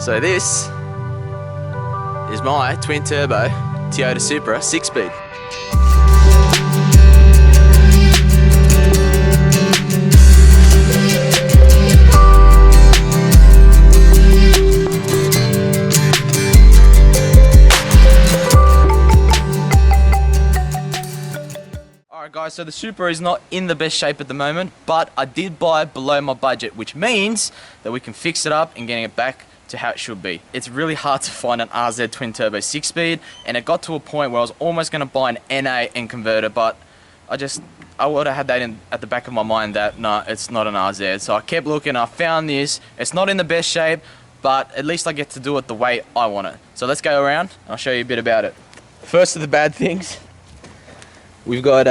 So this is my twin turbo Toyota Supra 6-speed. Alright guys, so the Supra is not in the best shape at the moment, but I did buy below my budget, which means that we can fix it up and getting it back to how it should be. It's really hard to find an RZ twin turbo 6-speed, and it got to a point where I was almost going to buy an NA and convert it, but I would have had that at the back of my mind that no, it's not an RZ. So I kept looking, I found this. It's not in the best shape, but at least I get to do it the way I want it. So let's go around and I'll show you a bit about it. First of the bad things, we've got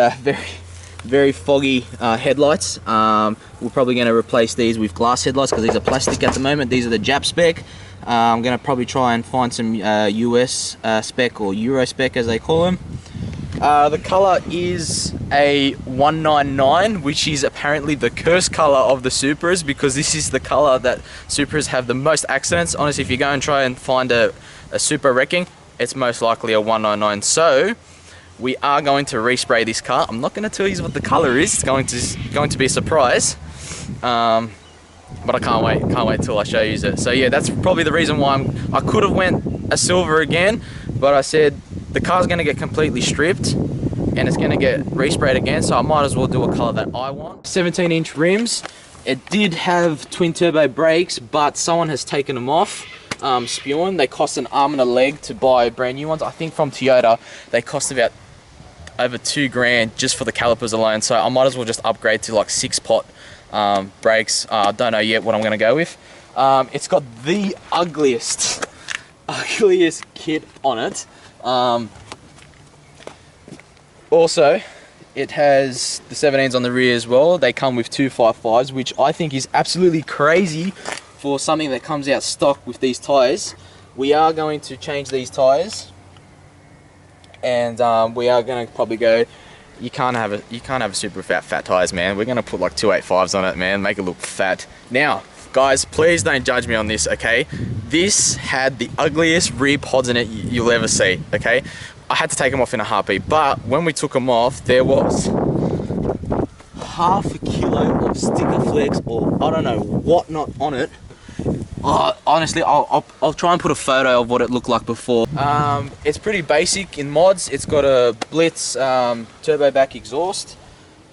very foggy headlights. We're probably going to replace these with glass headlights because these are plastic at the moment. These are the Jap spec. I'm going to probably try and find some US spec or Euro spec as they call them. The colour is a 199, which is apparently the curse colour of the Supras, because this is the colour that Supras have the most accidents. Honestly, if you go and try and find a Supra wrecking, it's most likely a 199. So we are going to respray this car. I'm not going to tell you what the colour is. It's going to be a surprise. But I can't wait till I show you it. So yeah, that's probably the reason why I could have went a silver again, but I said the car's going to get completely stripped and it's going to get resprayed again, so I might as well do a colour that I want. 17-inch rims. It did have twin turbo brakes, but someone has taken them off. Spewing. They cost an arm and a leg to buy brand new ones. I think from Toyota they cost about over $2,000 just for the calipers alone, so I might as well just upgrade to like 6-pot brakes. I don't know yet what I'm going to go with. It's got the ugliest kit on it. Also, it has the 17s on the rear as well. They come with 255s, which I think is absolutely crazy for something that comes out stock with these tyres. We are going to change these tyres, and we are going to probably go. You can't have a Supra without fat tyres, man. We're going to put like 285s on it, man. Make it look fat. Now, guys, please don't judge me on this, okay? This had the ugliest rear pods in it you'll ever see, okay? I had to take them off in a heartbeat, but when we took them off, there was half a kilo of sticker flex, or I don't know what not on it. Honestly, I'll try and put a photo of what it looked like before. It's pretty basic in mods. It's got a Blitz turbo back exhaust,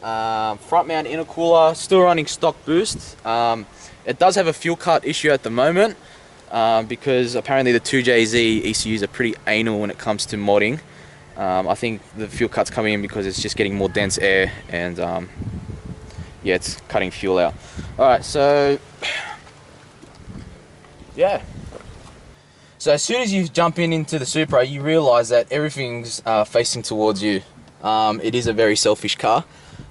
front mount intercooler, still running stock boost. It does have a fuel cut issue at the moment, because apparently the 2JZ ECUs are pretty anal when it comes to modding. I think the fuel cut's coming in because it's just getting more dense air, and yeah, it's cutting fuel out. Alright, so yeah. So as soon as you jump into the Supra, you realise that everything's facing towards you. It is a very selfish car,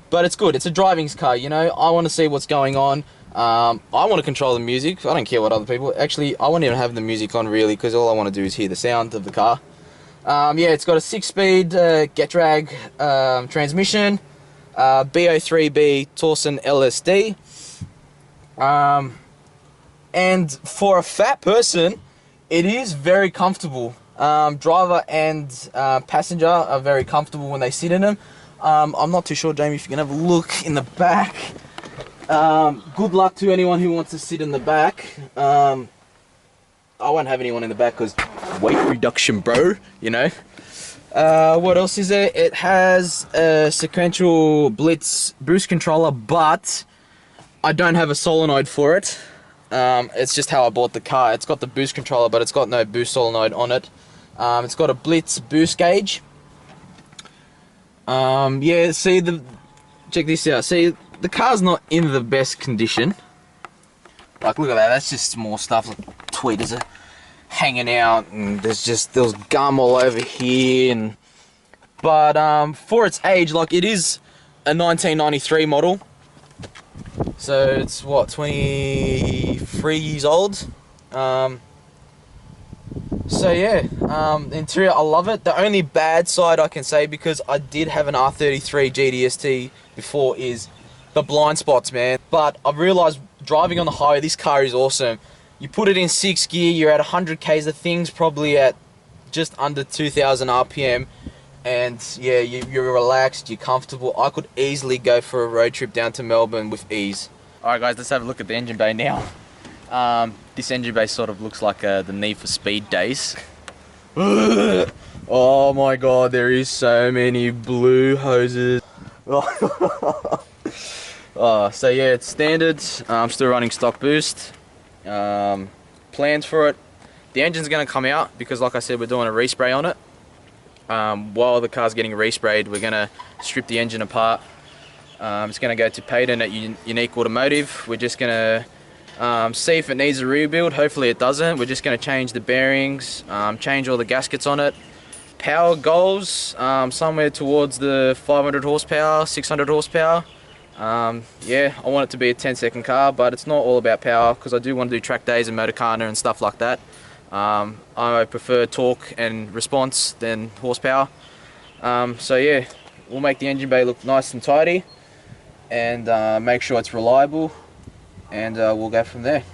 but it's good. It's a driving car, you know. I want to see what's going on. I want to control the music. I don't care what other people. Actually, I won't even have the music on really, because all I want to do is hear the sound of the car. Yeah, it's got a 6-speed get drag transmission, BO3B Torsen LSD. And for a fat person, it is very comfortable. Driver and passenger are very comfortable when they sit in them. I'm not too sure, Jamie, if you can have a look in the back. Good luck to anyone who wants to sit in the back. I won't have anyone in the back because weight reduction, bro, you know. What else is there? It has a sequential Blitz boost controller, but I don't have a solenoid for it. It's just how I bought the car. It's got the boost controller, but it's got no boost solenoid on it. It's got a Blitz boost gauge. Yeah, see, check this out. See, the car's not in the best condition. Like, look at that. That's just small stuff. Like, tweeters are hanging out, and there's gum all over here. But for its age, like, it is a 1993 model. So it's what, 23 years old. So yeah, the interior, I love it. The only bad side I can say, because I did have an R33 GDST before, is the blind spots, man. But I've realised driving on the highway, this car is awesome. You put it in 6th gear, you're at 100 k's, the thing's probably at just under 2000 RPM, and yeah, you're relaxed, you're comfortable. I could easily go for a road trip down to Melbourne with ease. Alright guys, let's have a look at the engine bay now. This engine bay sort of looks like the Need for Speed days. Oh my god, there is so many blue hoses. So yeah, it's standard. I'm still running stock boost. Plans for it. The engine's going to come out because, like I said, we're doing a respray on it. While the car's getting resprayed, we're going to strip the engine apart. It's going to go to Payton at Unique Automotive. We're just going to see if it needs a rebuild. Hopefully it doesn't. We're just going to change the bearings, change all the gaskets on it. Power goals somewhere towards the 500 horsepower, 600 horsepower. Yeah, I want it to be a 10-second car, but it's not all about power because I do want to do track days and Motorcana and stuff like that. I prefer torque and response than horsepower. So yeah, we'll make the engine bay look nice and tidy and make sure it's reliable, and we'll go from there.